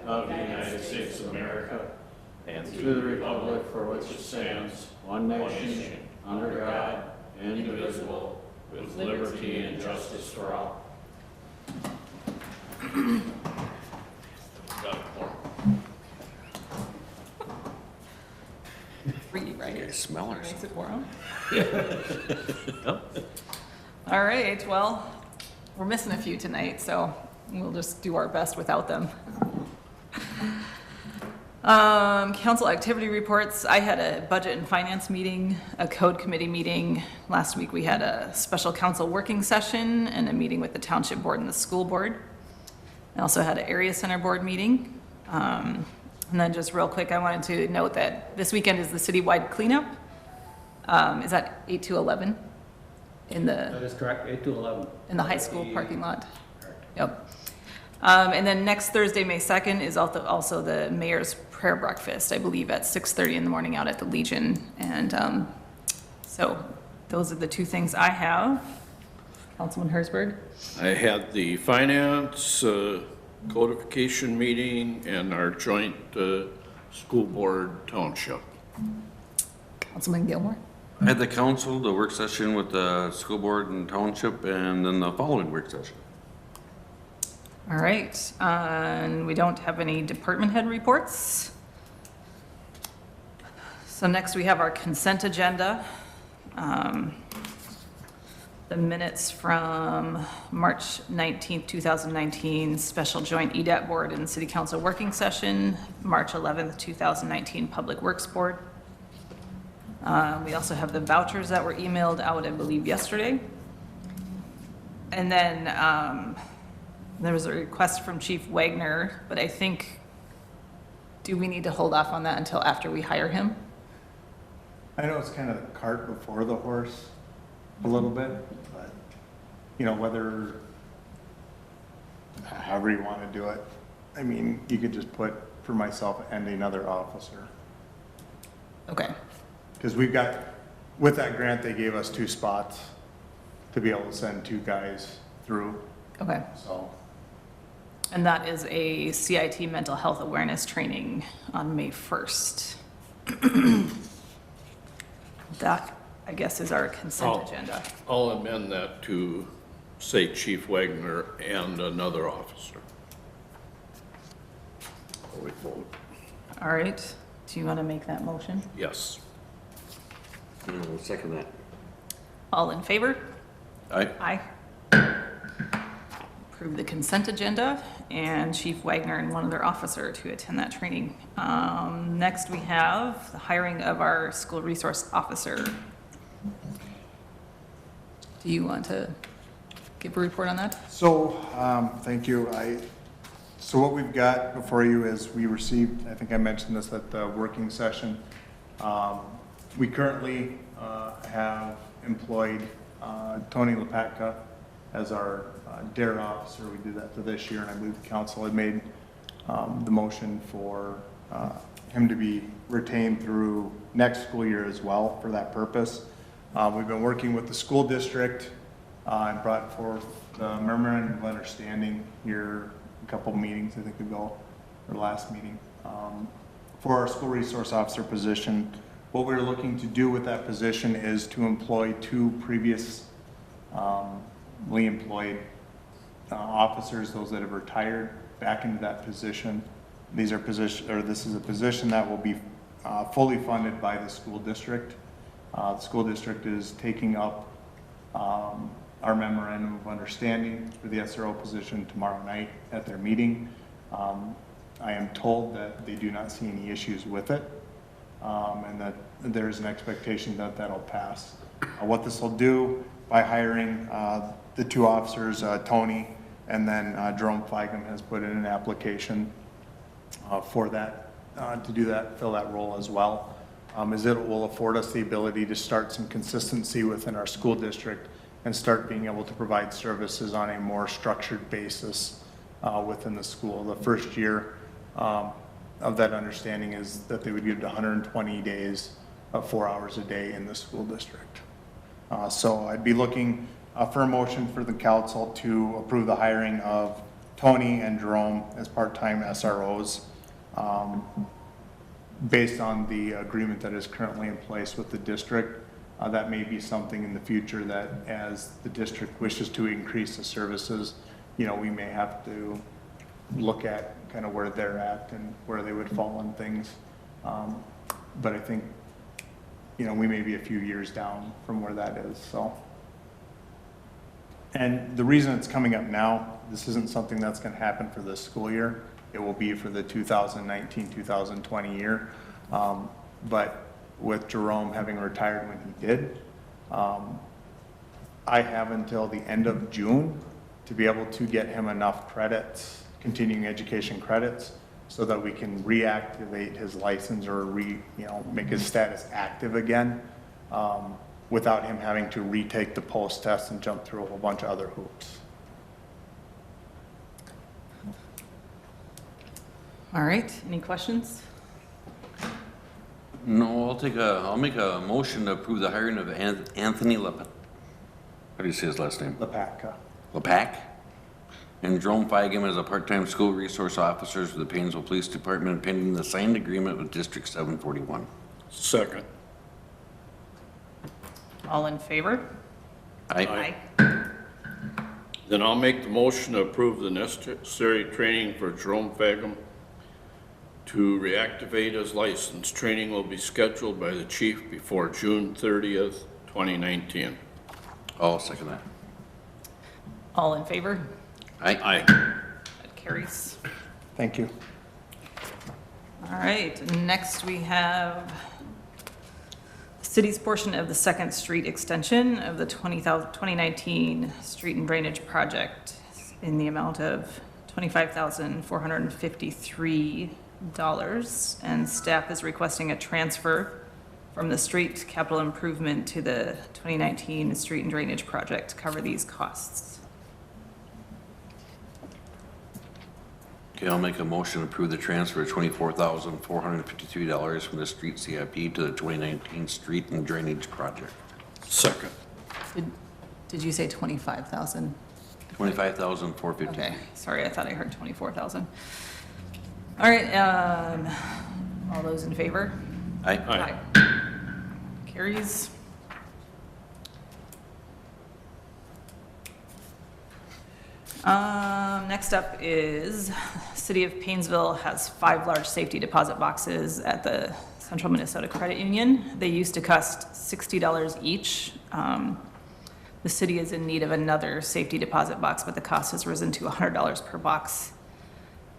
of the United States of America and to the republic for which it stands, one nation, under God, indivisible, with liberty and justice for all. Three, right? You smell her. Makes it quorum. All right, well, we're missing a few tonight, so we'll just do our best without them. Council activity reports. I had a budget and finance meeting, a code committee meeting. Last week we had a special council working session and a meeting with the township board and the school board. I also had an area center board meeting. And then just real quick, I wanted to note that this weekend is the citywide cleanup. Is that 8 to 11? That is correct, 8 to 11. In the high school parking lot? Yep. And then next Thursday, May 2nd, is also the mayor's prayer breakfast, I believe at 6:30 in the morning out at the Legion. And so those are the two things I have. Councilman Hersberg? I had the finance codification meeting and our joint school board township. Councilman Gilmore? I had the council, the work session with the school board and township, and then the following work session. All right, and we don't have any department head reports. So next we have our consent agenda. The minutes from March 19th, 2019, special joint EDAT board and city council working session, March 11th, 2019, public works board. We also have the vouchers that were emailed out, I believe, yesterday. And then there was a request from Chief Wagner, but I think, do we need to hold off on that until after we hire him? I know it's kind of the cart before the horse a little bit, but, you know, whether, however you want to do it, I mean, you could just put for myself and another officer. Okay. Because we've got, with that grant, they gave us 2 spots to be able to send 2 guys through, Okay. so. And that is a CIT mental health awareness training on May 1st. That, I guess, is our consent agenda. I'll amend that to say Chief Wagner and another officer. We vote. All right, do you want to make that motion? Yes. I'll second that. All in favor? Aye. Aye. Approve the consent agenda and Chief Wagner and one other officer to attend that training. Next, we have the hiring of our school resource officer. Do you want to give a report on that? So, thank you. So what we've got before you is we received, I think I mentioned this at the working session. We currently have employed Tony Lepatka as our DARE officer. We did that for this year, and I believe the council had made the motion for him to be retained through next school year as well for that purpose. We've been working with the school district and brought forth the memorandum of understanding here a couple meetings, I think ago, or last meeting, for our school resource officer position. What we're looking to do with that position is to employ 2 previously employed officers, those that have retired, back into that position. This is a position that will be fully funded by the school district. The school district is taking up our memorandum of understanding for the SRO position tomorrow night at their meeting. I am told that they do not see any issues with it, and that there's an expectation that that'll pass. What this will do by hiring the 2 officers, Tony, and then Jerome Feigum has put in an application for that, to do that, fill that role as well, is it will afford us the ability to start some consistency within our school district and start being able to provide services on a more structured basis within the school. The first year of that understanding is that they would get 120 days of 4 hours a day in the school district. So I'd be looking for a motion for the council to approve the hiring of Tony and Jerome as part-time SROs, based on the agreement that is currently in place with the district. That may be something in the future that as the district wishes to increase the services, you know, we may have to look at kind of where they're at and where they would fall on things. But I think, you know, we may be a few years down from where that is, so. And the reason it's coming up now, this isn't something that's gonna happen for this school year. It will be for the 2019, 2020 year. But with Jerome having retired when he did, I have until the end of June to be able to get him enough credits, continuing education credits, so that we can reactivate his license or make his status active again, without him having to retake the post test and jump through a whole bunch of other hoops. All right, any questions? No, I'll make a motion to approve the hiring of Anthony how do you say his last name? Lepak? And Jerome Feigem as a part-time school resource officers for the Painesville Police Department pending the signed agreement with District 741. Second. All in favor? Aye. Then I'll make the motion to approve the necessary training for Jerome Fagum to reactivate his license. Training will be scheduled by the chief before June 30th, 2019. I'll second that. All in favor? Aye. That carries. Thank you. All right, next we have the city's portion of the Second Street extension of the 2019 Street and Drainage Project in the amount of $25,453, and staff is requesting a transfer from the street capital improvement to the 2019 Street and Drainage Project to cover these costs. Okay, I'll make a motion to approve the transfer of $24,453 from the street CIP to the 2019 Street and Drainage Project. Second. Did you say 25,000? $25,453. Okay, sorry, I thought I heard 24,000. All right, all those in favor? Aye. Carries. Next up is, City of Painesville has 5 large safety deposit boxes at the Central Minnesota Credit Union. They used to cost $60 each. The city is in need of another safety deposit box, but the cost has risen to $100 per box,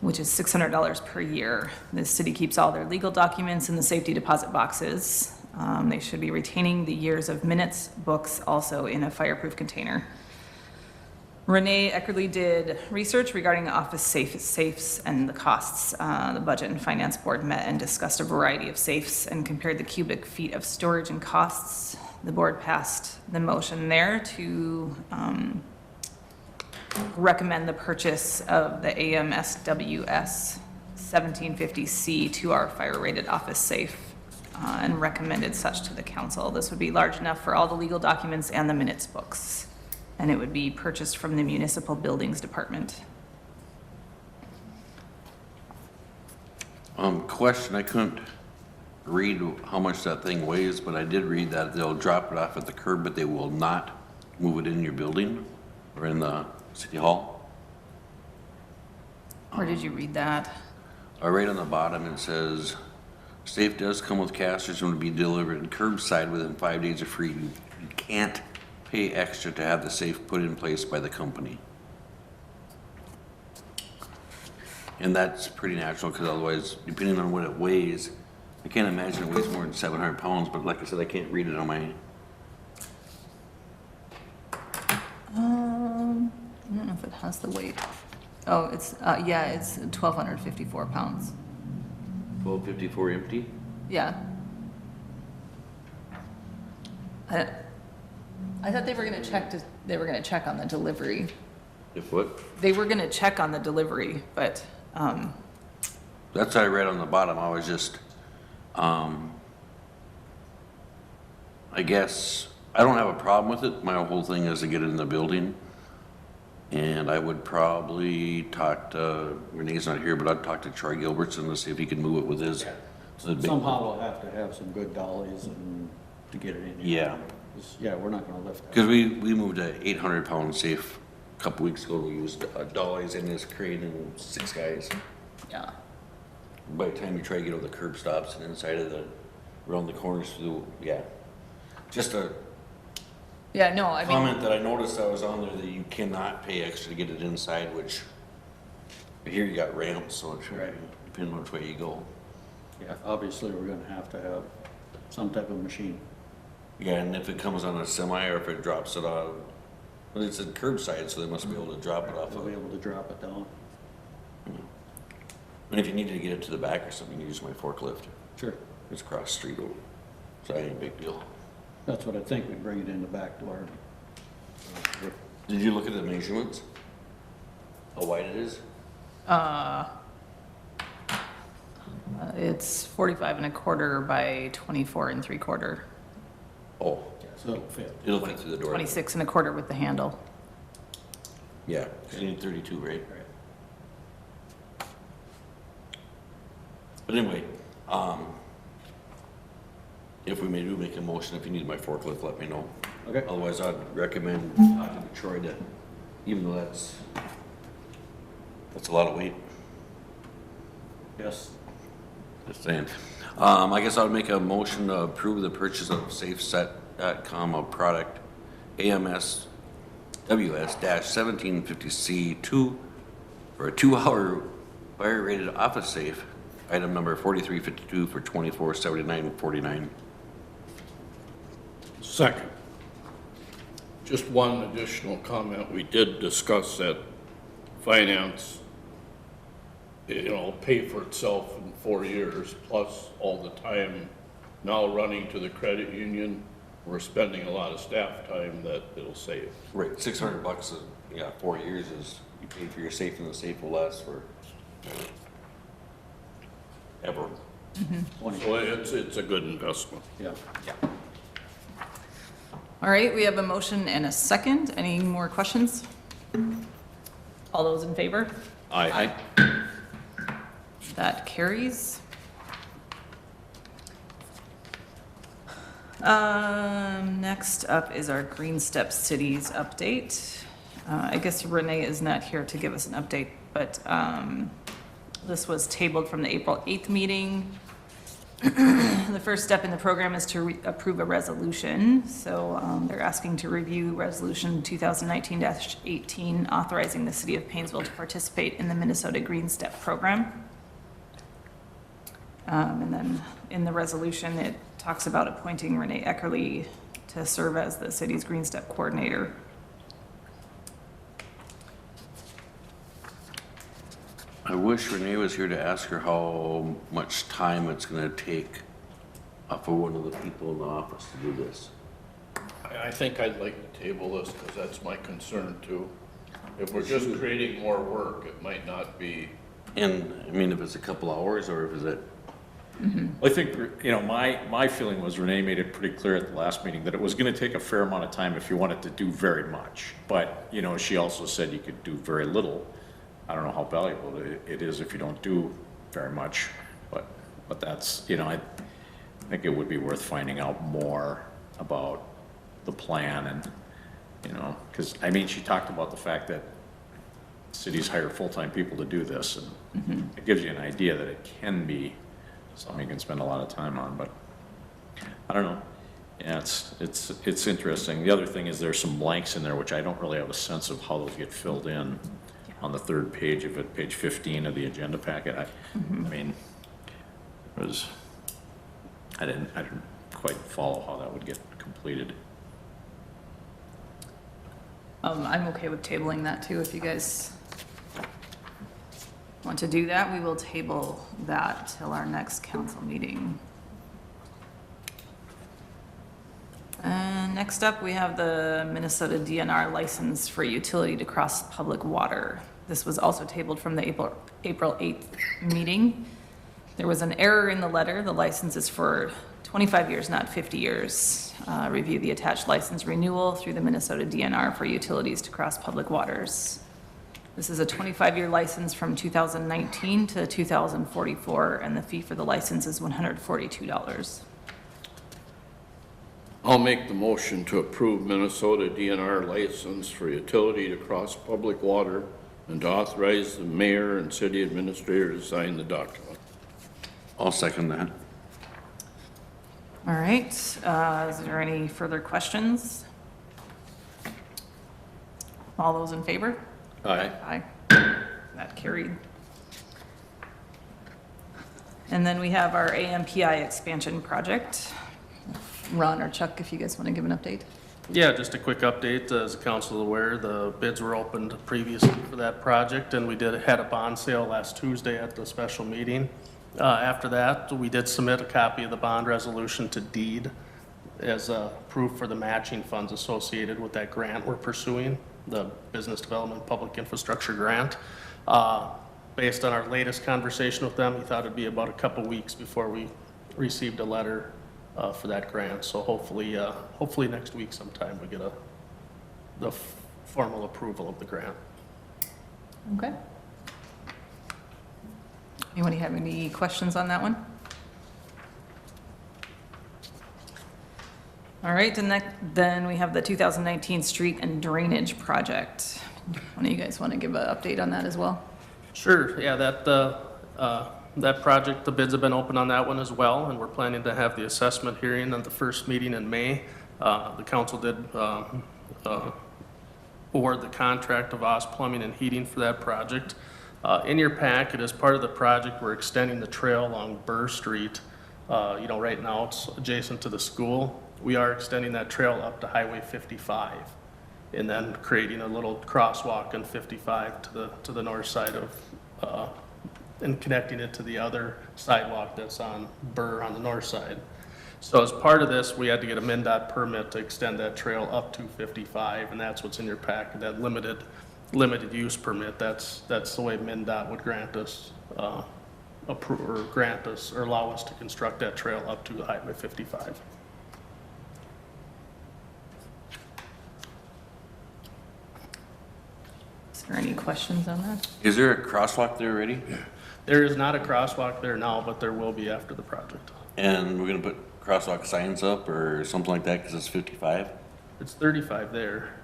which is $600 per year. The city keeps all their legal documents in the safety deposit boxes. They should be retaining the years of minutes, books, also in a fireproof container. Renee Eckerly did research regarding office safes and the costs. The Budget and Finance Board met and discussed a variety of safes and compared the cubic feet of storage and costs. The board passed the motion there to recommend the purchase of the AMSWS 1750C 2R fire-rated office safe and recommended such to the council. This would be large enough for all the legal documents and the minutes books, and it would be purchased from the Municipal Buildings Department. Question, I couldn't read how much that thing weighs, but I did read that they'll drop it off at the curb, but they will not move it in your building or in the city hall. Where did you read that? Right on the bottom, it says, safe does come with casters and will be delivered curbside within 5 days of free. You can't pay extra to have the safe put in place by the company. And that's pretty natural, because otherwise, depending on what it weighs, I can't imagine it weighs more than 700 pounds, but like I said, I can't read it on my... I don't know if it has the weight. Oh, it's, yeah, it's 1,254 pounds. 1254 empty? Yeah. I thought they were gonna check on the delivery. If what? They were gonna check on the delivery, but, That's what I read on the bottom. I was just, I guess, I don't have a problem with it. My whole thing is to get it in the building. And I would probably talk to, Renee's not here, but I'd talk to Troy Gilbertson to see if he could move it with his. so it'd be- Somehow we'll have to have some good dollies and to get it in here. Yeah. 'Cause, yeah, we're not gonna lift that. Because we moved a 800-pound safe a couple weeks ago. We used dollies in this crane and 6 guys. Yeah. By the time you try to get over the curb stops and inside of the, around the corners through, yeah. Just a Yeah, no, I mean, comment that I noticed that was on there, that you cannot pay extra to get it inside, which here you got ramps, so it's Right. depending on which way you go. Yeah, obviously, we're gonna have to have some type of machine. Yeah, and if it comes on a semi or if it drops it on, well, it's a curbside, so they must be able to drop it off We'll of be it. able to drop it down. And if you needed to get it to the back or something, you use my forklift. Sure. It's across the street over. So that ain't a big deal. That's what I think, we'd bring it in the back door. Did you look at the measurements? How wide it is? it's 45 and a quarter by 24 and 3/4, Oh, Yeah, so it'll fit. it'll fit through the door. 26 and a quarter with the handle. Yeah, 'cause you need 32, right? Right. But anyway, if we do make a motion, if you need my forklift, let me know. Okay. Otherwise, I'd recommend talking to Troy to, even though that's a lot of weight, Yes. just saying. I guess I would make a motion to approve the purchase of SafeSet.com of product AMS WS-1750C2 for a 2-hour fire-rated office safe, item number 4352 for $2479.49. Second. Just one additional comment. We did discuss that finance, pay for itself in 4 years, plus all the time now running to the credit union. We're spending a lot of staff time that it'll save. Right, $600, 4 years is, you pay for your safe, and the safe will last for ever. So it's a good investment. Yeah. All right, we have a motion and a second. Any more questions? All those in favor? Aye. That carries. Next up is our Green Step Cities update. I guess Renee is not here to give us an update, but this was tabled from the April 8th meeting. The first step in the program is to approve a resolution. So they're asking to review Resolution 2019-18, authorizing the City of Painesville to participate in the Minnesota Green Step Program. And then in the resolution, it talks about appointing Renee Eckerly to serve as the city's Green Step Coordinator. I wish Renee was here to ask her how much time it's gonna take for one of the people in the office to do this. I think I'd like to table this because that's my concern too. If we're just creating more work, it might not be. And, I mean, if it's a couple hours, or if it's at, I think, my feeling was Renee made it pretty clear at the last meeting that it was gonna take a fair amount of time if you wanted to do very much. But, she also said you could do very little. I don't know how valuable it is if you don't do very much, but that's, I think it would be worth finding out more about the plan and, because, she talked about the fact that cities hire full-time people to do this, and it gives you an idea that it can be something you can spend a lot of time on, but I don't know. Yeah, it's interesting. The other thing is there's some blanks in there, which I don't really have a sense of how those get filled in on the third page of it, page 15 of the agenda packet. I didn't quite follow how that would get completed. I'm okay with tabling that too. If you guys want to do that, we will table that till our next council meeting. Next up, we have the Minnesota DNR license for utility to cross public water. This was also tabled from the April 8th meeting. There was an error in the letter. The license is for 25 years, not 50 years. Review the attached license renewal through the Minnesota DNR for utilities to cross public waters. This is a 25-year license from 2019 to 2044, and the fee for the license is $142. I'll make the motion to approve Minnesota DNR license for utility to cross public water and to authorize the mayor and city administrator to sign the document. I'll second that. All right, is there any further questions? All those in favor? Aye. Aye. That carried. And then we have our MPI Expansion Project. Ron or Chuck, if you guys want to give an update. Yeah, just a quick update. As the council is aware, the bids were opened previously for that project, and we had a bond sale last Tuesday at the special meeting. After that, we did submit a copy of the bond resolution to DEED as proof for the matching funds associated with that grant we're pursuing, the Business Development Public Infrastructure Grant. Based on our latest conversation with them, we thought it'd be about a couple weeks before we received a letter for that grant. So hopefully next week sometime we get the formal approval of the grant. Okay. Anybody have any questions on that one? All right, and then we have the 2019 Street and Drainage Project. One of you guys want to give an update on that as well? Sure, yeah, that project, the bids have been open on that one as well, and we're planning to have the assessment hearing at the first meeting in May. The council did award the contract of Oz Plumbing and Heating for that project. In your packet, as part of the project, we're extending the trail along Burr Street. Right now it's adjacent to the school. We are extending that trail up to Highway 55 and then creating a little crosswalk on 55 to the north side of, and connecting it to the other sidewalk that's on Burr on the north side. So as part of this, we had to get a MnDOT permit to extend that trail up to 55, and that's what's in your packet, that limited use permit. That's the way MnDOT would grant us, or allow us to construct that trail up to Highway 55. Is there any questions on that? Is there a crosswalk there already? There is not a crosswalk there now, but there will be after the project. And we're gonna put crosswalk signs up or something like that because it's 55? It's 35 there.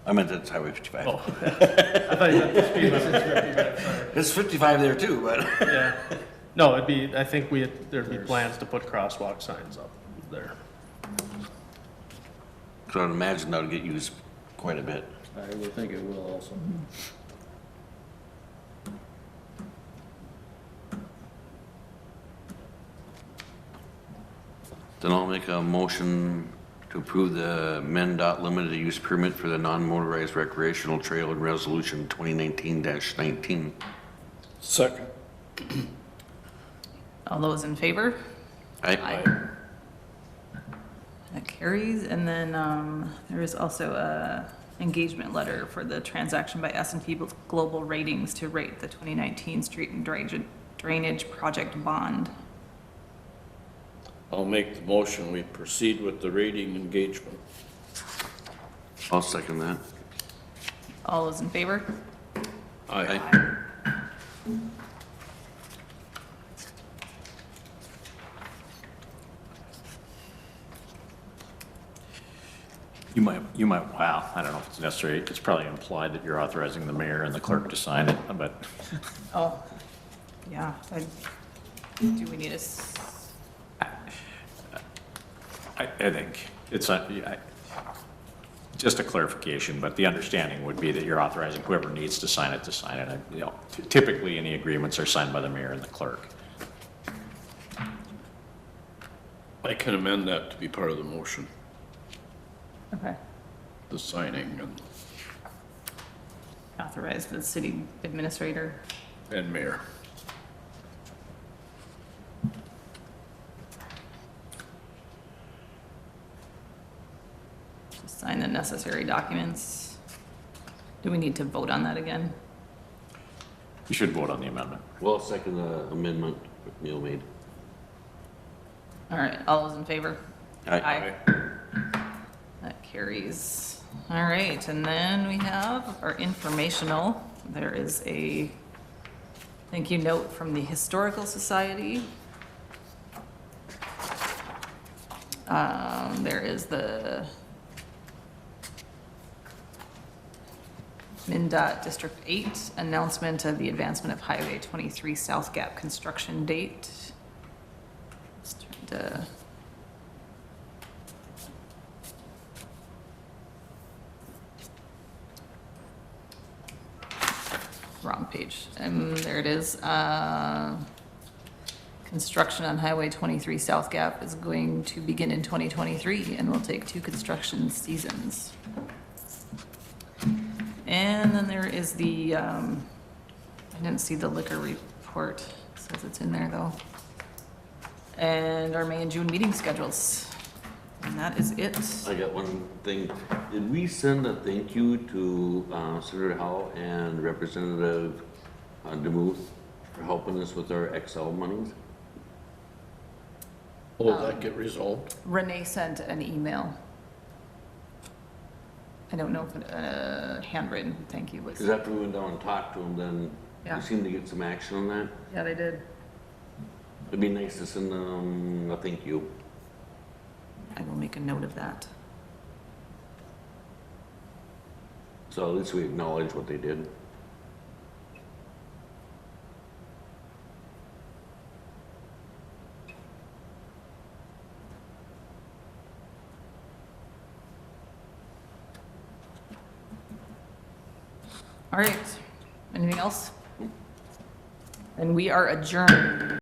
I meant it's Highway 55. Oh, I thought you meant the speed limit. 55, sorry. It's 55 there too, but. Yeah. No, I think there'd be plans to put crosswalk signs up there. So I'd imagine that would get used quite a bit. I would think it will also. Then I'll make a motion to approve the MnDOT limited use permit for the non-motorized recreational trail in resolution 2019-19. Second. All those in favor? Aye. That carries. And then there is also a engagement letter for the transaction by S&P Global Ratings to rate the 2019 Street and Drainage Project bond. I'll make the motion, we proceed with the rating engagement. I'll second that. All those in favor? Aye. You might, wow, I don't know if it's necessary. It's probably implied that you're authorizing the mayor and the clerk to sign it, but Oh, yeah. Do we need a, I think it's, just a clarification, but the understanding would be that you're authorizing whoever needs to sign it. Typically, any agreements are signed by the mayor and the clerk. I can amend that to be part of the motion, okay, the signing authorize the city administrator. and mayor. To sign the necessary documents. Do we need to vote on that again? You should vote on the amendment. Well, I'll second the amendment Neil made. All right, all those in favor? Aye. That carries. All right, and then we have our informational. There is a thank you note from the Historical Society. There is the MnDOT District 8 announcement of the advancement of Highway 23 South Gap construction date. Just trying to wrong page. There it is. Construction on Highway 23 South Gap is going to begin in 2023 and will take 2 construction seasons. And then there is the, I didn't see the liquor report. It says it's in there though. And our May and June meeting schedules. And that is it. I got one thing. Did we send a thank you to Senator Howe and Representative DeMuth for helping us with our Excel monies? Will that get resolved? Renee sent an email. I don't know if handwritten thank you was. Because after we went down and talked to them, then Yeah. we seemed to get some action on that. Yeah, they did. It'd be nice to send them a thank you. I will make a note of that. So at least we acknowledge what they did. All right. Anything else? And we are adjourned.